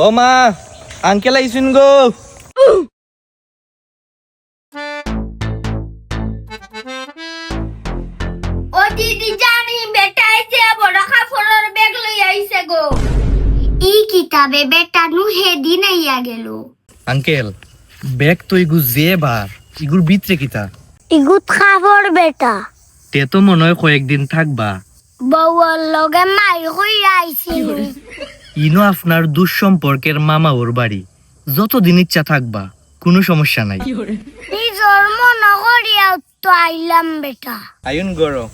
ও মা, আঙ্কেল আইসুন গো। ও দিদি জানি বেটা আইছে বড় কাপড়ের ব্যাগ লই আইছে গো। ই কিতাবে বেটা নু হেদিন আইয়া গেল। আঙ্কেল, ব্যাগ তো ইগু যে বার ইগুর ভিতরে কিতা? ইগুত খাবার বেটা তে তো মনে হয় কয়েকদিন থাকবা। বউর লগে মাই হই আইছি। ইনো আপনার দুঃসম্পর্কের মামা ওর বাড়ি, যতদিন ইচ্ছা থাকবা, কোনো সমস্যা নাই। নিজর মন করিয়া তো আইলাম বেটা। আইন গরো।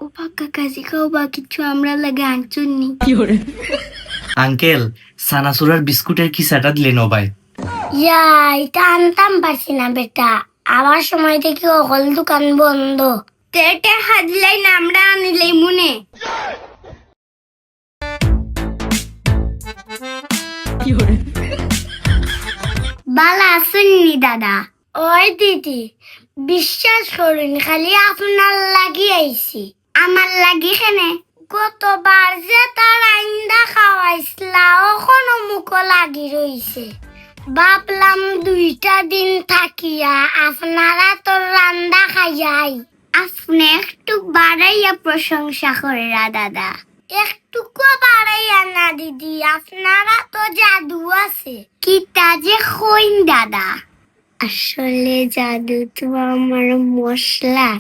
ও পাক্কা কাজি খাও বা কিছু আমরা লাগে আনছুননি। আঙ্কেল, সানাসুরার বিস্কুটের কিসাটা দিলেন ও ভাই। ইয়া এটা আনতাম পারছি না বেটা, আবার সময় থেকে অকল দোকান বন্ধ। তেটে হাজলাই না আমরা আনিলাই মনে। বালা শুননি দাদা। ওই দিদি বিশ্বাস করুন, খালি আপনার লাগি আইছি। আমার লাগি কেনে গতবার যে তার আইন্দা খাওয়াইছিলা ওখনো মুখ লাগি রইছে। ভাবলাম 2টা দিন থাকিয়া আপনারা তো রান্দা খাইয়াই। আপনি একটু বাড়াইয়া প্রশংসা করে দাদা। একটুকু বাড়াইয়া না দিদি, আপনারা তো জাদু আছে। কিটা যে কইন দাদা, আসলে জাদু তো আমার মশলা।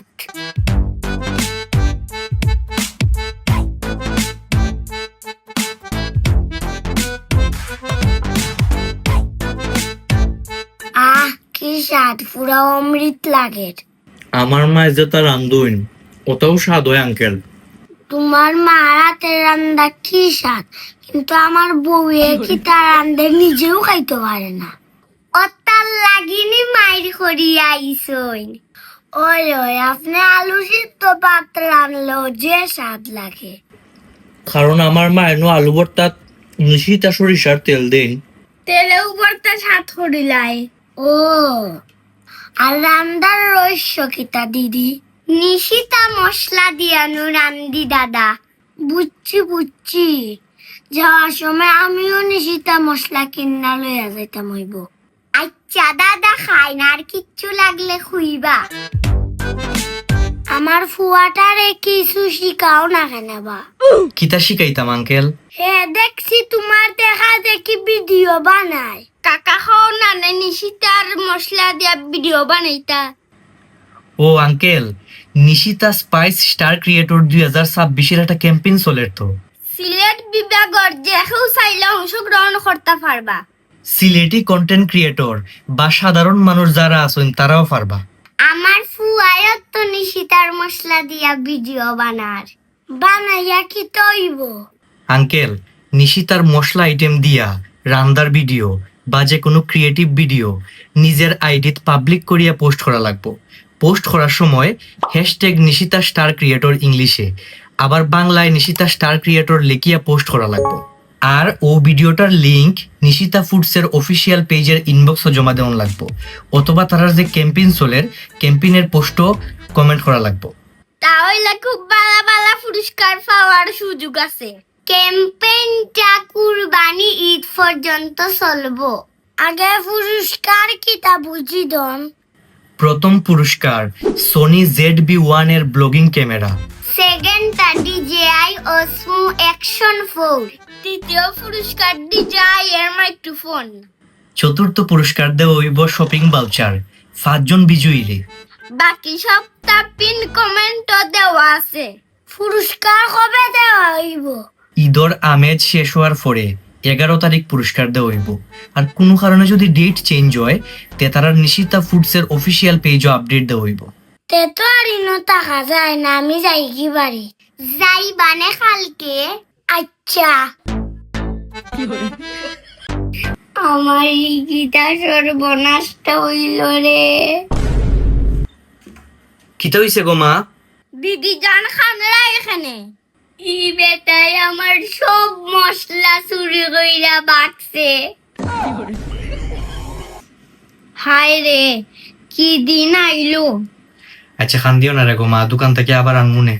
আহ কি স্বাদ, পুরা অমৃত লাগে। আমার মা যে তার রান্ধুন, ওটাও স্বাদ হয় আঙ্কেল। তোমার মা রাতের রান্না কি স্বাদ, কিন্তু আমার বউয়ে কি তার রান্ধে নিজেও খাইতে পারে না। অতার লাগিনি মাইর করিয়া আইসইন। ওই ওই আপনি আলু সিদ্ধ ভাত রানলো যে স্বাদ লাগে। কারণ আমার মা এনো আলু ভর্তাত নিশিতা সরিষার তেল দেন। তেলেও ভর্তা স্বাদ করিলাই। ও আর রান্দার রহস্য কিতা দিদি? নিশিতা মশলা দিয়ানো রান্দি দাদা। বুঝছি। যাওয়ার সময় আমিও নিশিতা মশলা কিনা লইয়া যাইতাম হইব। আচ্ছা দাদা, খাই না, আর কিচ্ছু লাগলে খুইবা। আমার ফুয়াটারে কিছু শিখাও না কেন বা? কিতা শিখাইতাম আঙ্কেল? হে দেখছি তোমার দেখা দেখি ভিডিও বানায়। কাকা খাও না নিশিতার মশলা দিয়া ভিডিও বানাইতা। ও uncle, Nishita spice star creator 2026-এর একটা ক্যাম্পেইন চলের তো। সিলেট বিভাগর যে কেউ চাইলে অংশগ্রহণ করতে পারবা। সিলেটি কন্টেন্ট ক্রিয়েটর বা সাধারণ মানুষ যারা আছেন তারাও পারবা। আমার ফুয়ায়ও তো নিশিতার মশলা দিয়া ভিডিও বানাইয়া কি তৈব? আঙ্কেল, নিশিতার মশলা আইটেম দিয়া রান্দার ভিডিও বা যে কোনো ক্রিয়েটিভ ভিডিও নিজের আইডিত পাবলিক করিয়া পোস্ট করা লাগবো। পোস্ট করার সময় হ্যাশট্যাগ নিশিতা স্টার ক্রিয়েটর ইংলিশে, আবার বাংলায় নিশিতা স্টার ক্রিয়েটর লিখিয়া পোস্ট করা লাগবো। আর ও ভিডিওটার লিংক নিশিতা ফুডসের অফিসিয়াল পেজের ইনবক্সে জমা দেওয়া লাগবো, অথবা তারা যে ক্যাম্পেইন চলের ক্যাম্পেইনের পোস্টও কমেন্ট করা লাগবো। তাহলে খুব ভালো পুরস্কার পাওয়ার সুযোগ আছে। ক্যাম্পেইনটা কুরবানি ঈদ পর্যন্ত চলবো। আগে পুরস্কার কিতা বুঝি দন? প্রথম পুরস্কার সোনি ZB-1 এর ব্লগিং ক্যামেরা। সেকেন্ডটা DJI Osmo Action 4। তৃতীয় পুরস্কার DJI এর মাইক্রোফোন। চতুর্থ পুরস্কার দেওয়া হইব শপিং ভাউচার 5 জন বিজয়ীরে। বাকি সবটা পিন কমেন্টও দেওয়া আছে। পুরস্কার কবে দেওয়া হইব? ঈদর আমেজ শেষ হওয়ার পরে 11 তারিখ পুরস্কার দেওয়া হইব। আর কোনো কারণে যদি ডেট চেঞ্জ হয় তে তারা নিশিতা ফুডসের অফিসিয়াল পেজও আপডেট দেওয়া হইব। তে তো আর ইনো টাকা যায় না, আমি যাই কি বাড়ি যাই বানে কালকে। আচ্ছা আমার এই গীতা সর্বনাশটা হইল রে। কিতা হইছে গো মা? দিদি জান খানরা এখানে ই বেটাই আমার সব মশলা চুরি কইরা বাকছে। হায় রে, কি দিন আইলো। আচ্ছা খান দিও না রে গো মা, দোকান থেকে আবার আনমুনে।